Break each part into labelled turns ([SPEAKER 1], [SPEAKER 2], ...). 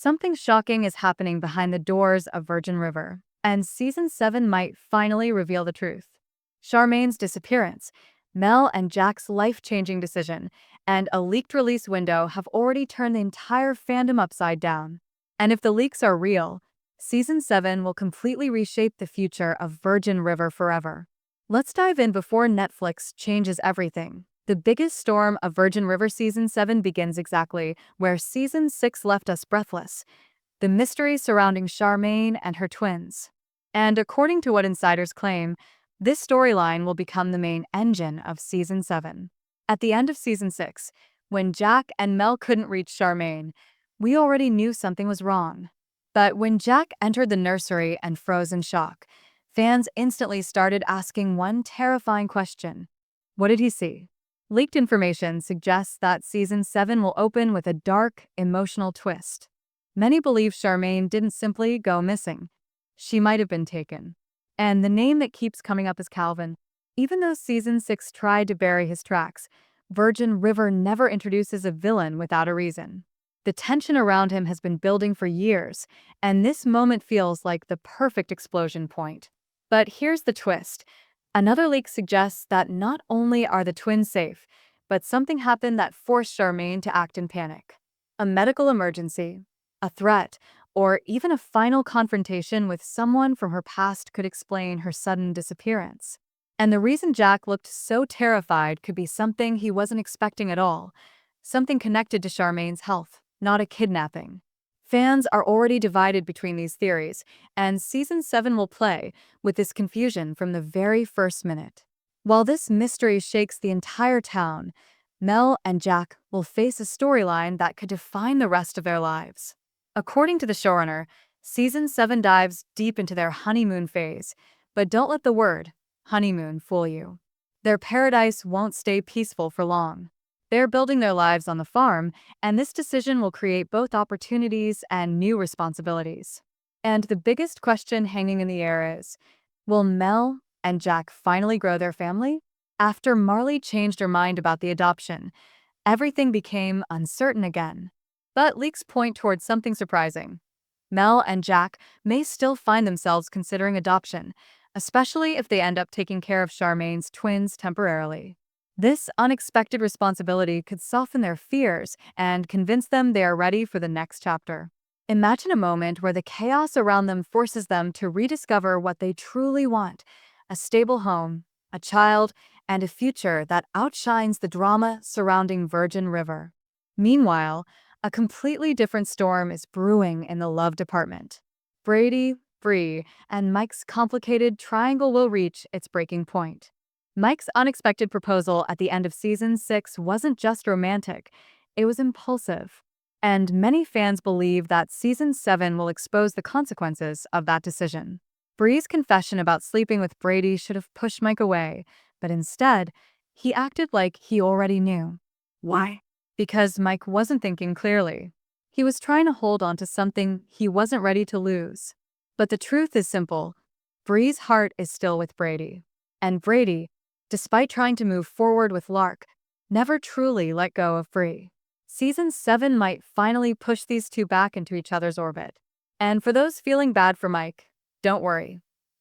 [SPEAKER 1] Something shocking is happening behind the doors of Virgin River, and Season 7 might finally reveal the truth. Charmaine's disappearance, Mel and Jack's life-changing decision, and a leaked release window have already turned the entire fandom upside down. And if the leaks are real, Season 7 will completely reshape the future of Virgin River forever. Let's dive in before Netflix changes everything. The biggest storm of Virgin River Season 7 begins exactly where Season 6 left us breathless, the mystery surrounding Charmaine and her twins. And according to what insiders claim, this storyline will become the main engine of Season 7. At the end of Season 6, when Jack and Mel couldn't reach Charmaine, we already knew something was wrong. But when Jack entered the nursery and froze in shock, fans instantly started asking one terrifying question. What did he see? Leaked information suggests that Season 7 will open with a dark, emotional twist. Many believe Charmaine didn't simply go missing. She might have been taken. And the name that keeps coming up is Calvin. Even though Season 6 tried to bury his tracks, Virgin River never introduces a villain without a reason. The tension around him has been building for years, and this moment feels like the perfect explosion point. But here's the twist. Another leak suggests that not only are the twins safe, but something happened that forced Charmaine to act in panic. A medical emergency, a threat, or even a final confrontation with someone from her past could explain her sudden disappearance. And the reason Jack looked so terrified could be something he wasn't expecting at all, something connected to Charmaine's health, not a kidnapping. Fans are already divided between these theories, and Season 7 will play with this confusion from the very first minute. While this mystery shakes the entire town, Mel and Jack will face a storyline that could define the rest of their lives. According to the showrunner, Season 7 dives deep into their honeymoon phase, but don't let the word honeymoon fool you. Their paradise won't stay peaceful for long. They're building their lives on the farm, and this decision will create both opportunities and new responsibilities. And the biggest question hanging in the air is, will Mel and Jack finally grow their family? After Marley changed her mind about the adoption, everything became uncertain again. But leaks point towards something surprising. Mel and Jack may still find themselves considering adoption, especially if they end up taking care of Charmaine's twins temporarily. This unexpected responsibility could soften their fears and convince them they are ready for the next chapter. Imagine a moment where the chaos around them forces them to rediscover what they truly want: a stable home, a child, and a future that outshines the drama surrounding Virgin River. Meanwhile, a completely different storm is brewing in the love department. Brady, Bree, and Mike's complicated triangle will reach its breaking point. Mike's unexpected proposal at the end of Season 6 wasn't just romantic, it was impulsive. And many fans believe that Season 7 will expose the consequences of that decision. Bree's confession about sleeping with Brady should have pushed Mike away, but instead, he acted like he already knew. Why? Because Mike wasn't thinking clearly. He was trying to hold on to something he wasn't ready to lose. But the truth is simple. Bree's heart is still with Brady. And Brady, despite trying to move forward with Lark, never truly let go of Bree. Season 7 might finally push these two back into each other's orbit. And for those feeling bad for Mike, don't worry.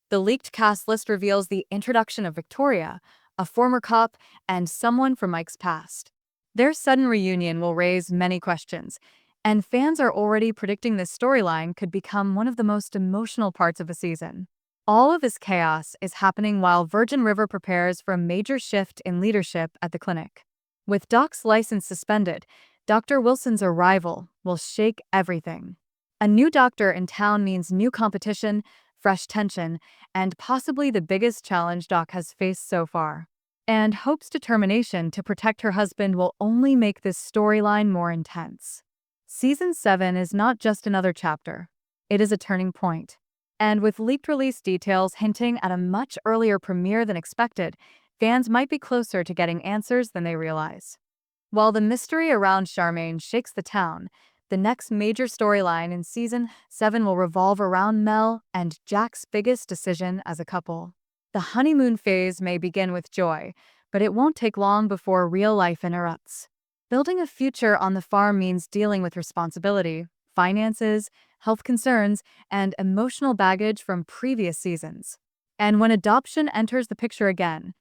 [SPEAKER 1] The leaked cast list reveals the introduction of Victoria, a former cop, and someone from Mike's past. Their sudden reunion will raise many questions, and fans are already predicting this storyline could become one of the most emotional parts of the season. All of this chaos is happening while Virgin River prepares for a major shift in leadership at the clinic. With Doc's license suspended, Dr. Wilson's arrival will shake everything. A new doctor in town means new competition, fresh tension, and possibly the biggest challenge Doc has faced so far. And Hope's determination to protect her husband will only make this storyline more intense. Season 7 is not just another chapter. It is a turning point. And with leaked release details hinting at a much earlier premiere than expected, fans might be closer to getting answers than they realize. While the mystery around Charmaine shakes the town, the next major storyline in Season 7 will revolve around Mel and Jack's biggest decision as a couple. The honeymoon phase may begin with joy, but it won't take long before real life interrupts. Building a future on the farm means dealing with responsibility, finances, health concerns, and emotional baggage from previous seasons. And when adoption enters the picture again,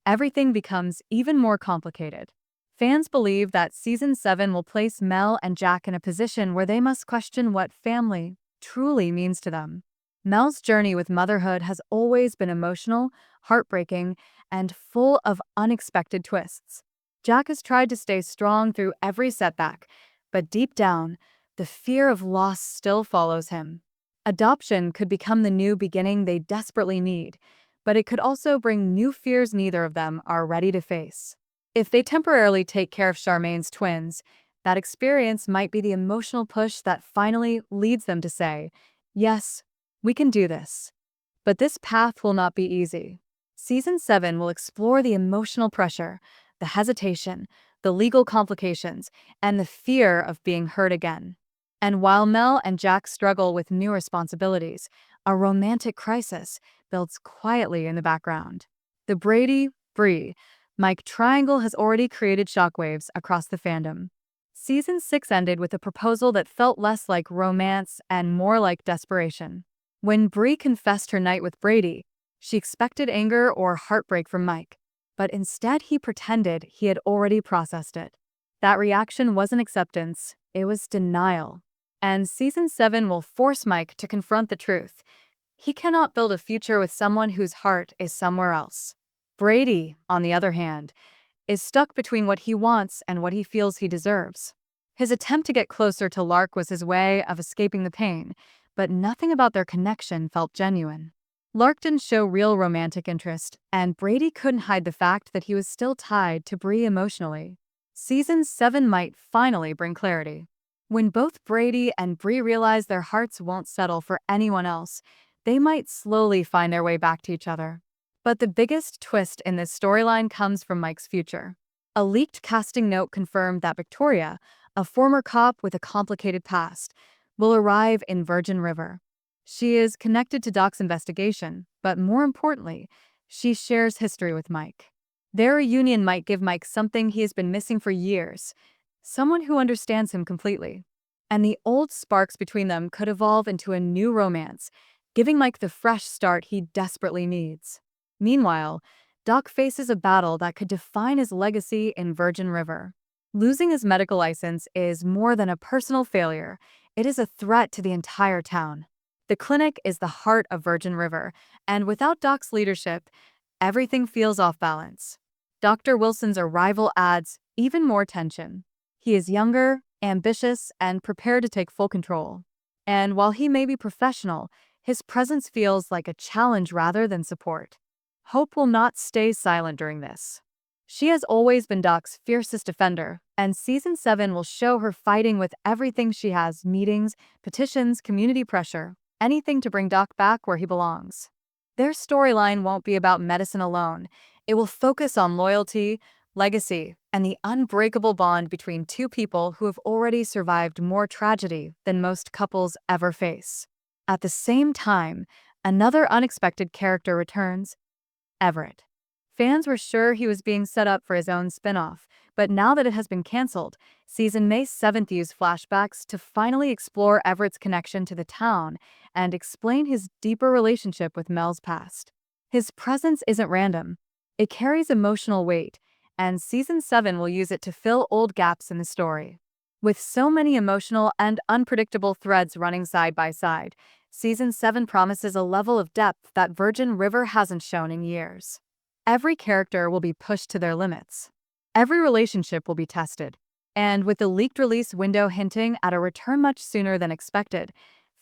[SPEAKER 1] everything becomes even more complicated. Fans believe that Season 7 will place Mel and Jack in a position where they must question what family truly means to them. Mel's journey with motherhood has always been emotional, heartbreaking, and full of unexpected twists. Jack has tried to stay strong through every setback, but deep down, the fear of loss still follows him. Adoption could become the new beginning they desperately need, but it could also bring new fears neither of them are ready to face. If they temporarily take care of Charmaine's twins, that experience might be the emotional push that finally leads them to say, "Yes, we can do this." But this path will not be easy. Season 7 will explore the emotional pressure, the hesitation, the legal complications, and the fear of being hurt again. And while Mel and Jack struggle with new responsibilities, a romantic crisis builds quietly in the background. The Brady, Mike triangle has already created shockwaves across the fandom. Season 6 ended with a proposal that felt less like romance and more like desperation. When Bree confessed her night with Brady, she expected anger or heartbreak from Mike, but instead he pretended he had already processed it. That reaction wasn't acceptance, it was denial. And Season 7 will force Mike to confront the truth. He cannot build a future with someone whose heart is somewhere else. Brady, on the other hand, is stuck between what he wants and what he feels he deserves. His attempt to get closer to Lark was his way of escaping the pain, but nothing about their connection felt genuine. Lark didn't show real romantic interest, and Brady couldn't hide the fact that he was still tied to Bree emotionally. Season 7 might finally bring clarity. When both Brady and Bree realize their hearts won't settle for anyone else, they might slowly find their way back to each other. But the biggest twist in this storyline comes from Mike's future. A leaked casting note confirmed that Victoria, a former cop with a complicated past, will arrive in Virgin River. She is connected to Doc's investigation, but more importantly, she shares history with Mike. Their reunion might give Mike something he has been missing for years, someone who understands him completely. And the old sparks between them could evolve into a new romance, giving Mike the fresh start he desperately needs. Meanwhile, Doc faces a battle that could define his legacy in Virgin River. Losing his medical license is more than a personal failure, it is a threat to the entire town. The clinic is the heart of Virgin River, and without Doc's leadership, everything feels off balance. Dr. Wilson's arrival adds even more tension. He is younger, ambitious, and prepared to take full control. And while he may be professional, his presence feels like a challenge rather than support. Hope will not stay silent during this. She has always been Doc's fiercest defender, and Season 7 will show her fighting with everything she has: meetings, petitions, community pressure, anything to bring Doc back where he belongs. Their storyline won't be about medicine alone. It will focus on loyalty, legacy, and the unbreakable bond between two people who have already survived more tragedy than most couples ever face. At the same time, another unexpected character returns: Everett. Fans were sure he was being set up for his own spin-off, but now that it has been cancelled, season May 7th used flashbacks to finally explore Everett's connection to the town and explain his deeper relationship with Mel's past. His presence isn't random. It carries emotional weight, and Season 7 will use it to fill old gaps in the story. With so many emotional and unpredictable threads running side by side, Season 7 promises a level of depth that Virgin River hasn't shown in years. Every character will be pushed to their limits. Every relationship will be tested. And with the leaked release window hinting at a return much sooner than expected,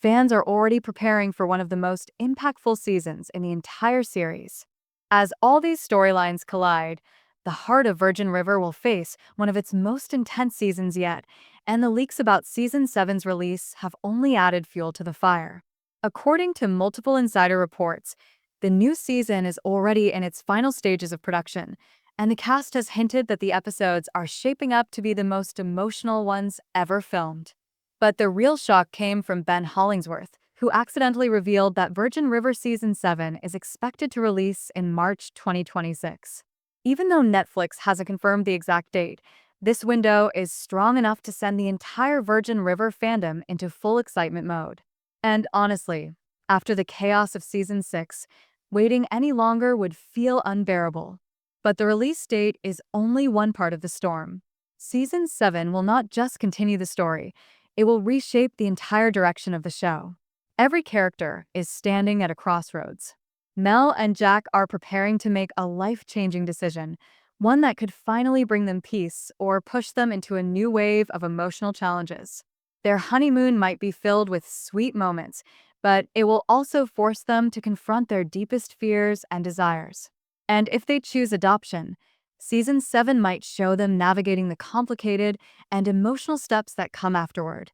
[SPEAKER 1] fans are already preparing for one of the most impactful seasons in the entire series. As all these storylines collide, the heart of Virgin River will face one of its most intense seasons yet, and the leaks about Season 7's release have only added fuel to the fire. According to multiple insider reports, the new season is already in its final stages of production, and the cast has hinted that the episodes are shaping up to be the most emotional ones ever filmed. But the real shock came from Ben Hollingsworth, who accidentally revealed that Virgin River Season 7 is expected to release in March 2026. Even though Netflix hasn't confirmed the exact date, This window is strong enough to send the entire Virgin River fandom into full excitement mode. And honestly, after the chaos of Season 6, waiting any longer would feel unbearable. But the release date is only one part of the storm. Season 7 will not just continue the story, it will reshape the entire direction of the show. Every character is standing at a crossroads. Mel and Jack are preparing to make a life-changing decision, one that could finally bring them peace or push them into a new wave of emotional challenges. Their honeymoon might be filled with sweet moments, but it will also force them to confront their deepest fears and desires. And if they choose adoption, Season 7 might show them navigating the complicated and emotional steps that come afterward.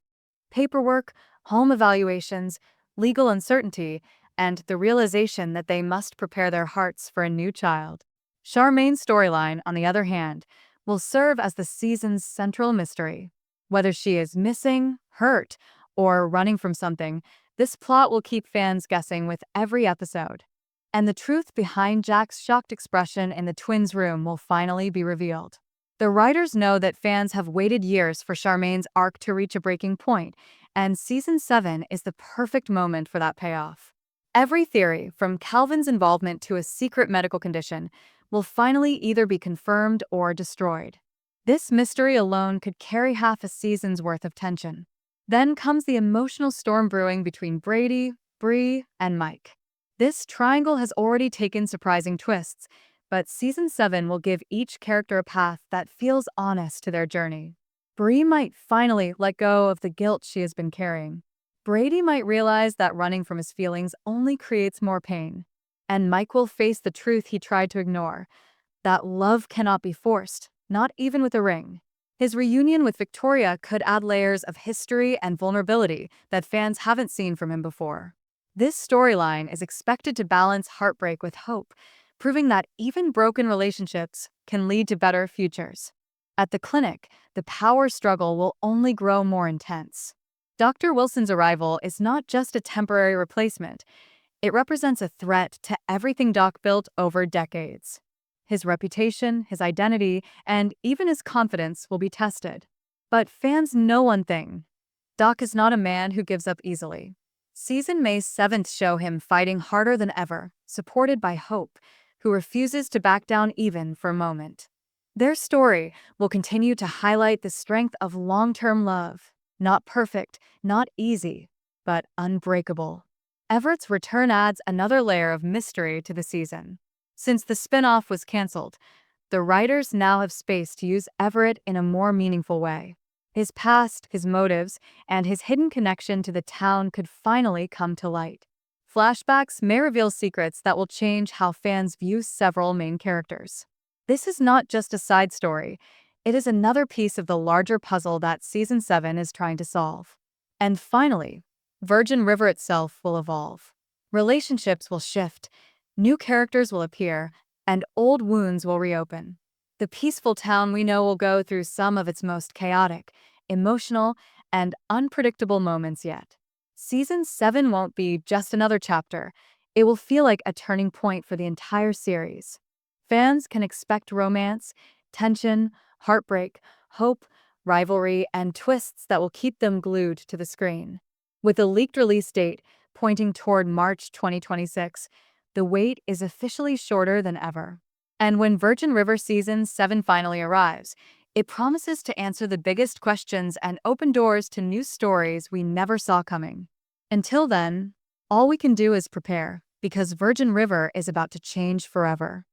[SPEAKER 1] Paperwork, home evaluations, legal uncertainty, and the realization that they must prepare their hearts for a new child. Charmaine's storyline, on the other hand, will serve as the season's central mystery. Whether she is missing, hurt, or running from something, this plot will keep fans guessing with every episode. And the truth behind Jack's shocked expression in the twins' room will finally be revealed. The writers know that fans have waited years for Charmaine's arc to reach a breaking point, and Season 7 is the perfect moment for that payoff. Every theory, from Calvin's involvement to a secret medical condition, will finally either be confirmed or destroyed. This mystery alone could carry half a season's worth of tension. Then comes the emotional storm brewing between Brady, Bree, and Mike. This triangle has already taken surprising twists, but Season 7 will give each character a path that feels honest to their journey. Bree might finally let go of the guilt she has been carrying. Brady might realize that running from his feelings only creates more pain. And Mike will face the truth he tried to ignore, that love cannot be forced, not even with a ring. His reunion with Victoria could add layers of history and vulnerability that fans haven't seen from him before. This storyline is expected to balance heartbreak with hope, proving that even broken relationships can lead to better futures. At the clinic, the power struggle will only grow more intense. Dr. Wilson's arrival is not just a temporary replacement. It represents a threat to everything Doc built over decades. His reputation, his identity, and even his confidence will be tested. But fans know one thing. Doc is not a man who gives up easily. Season May's 7th show him fighting harder than ever, supported by Hope, who refuses to back down even for a moment. Their story will continue to highlight the strength of long-term love. Not perfect, not easy, but unbreakable. Everett's return adds another layer of mystery to the season. Since the spin-off was canceled, the writers now have space to use Everett in a more meaningful way. His past, his motives, and his hidden connection to the town could finally come to light. Flashbacks may reveal secrets that will change how fans view several main characters. This is not just a side story, it is another piece of the larger puzzle that Season 7 is trying to solve. And finally, Virgin River itself will evolve. Relationships will shift, new characters will appear, and old wounds will reopen. The peaceful town we know will go through some of its most chaotic, emotional, and unpredictable moments yet. Season 7 won't be just another chapter. It will feel like a turning point for the entire series. Fans can expect romance, tension, heartbreak, hope, rivalry, and twists that will keep them glued to the screen. With a leaked release date pointing toward March 2026, the wait is officially shorter than ever. And when Virgin River Season 7 finally arrives, it promises to answer the biggest questions and open doors to new stories we never saw coming. Until then, all we can do is prepare, because Virgin River is about to change forever.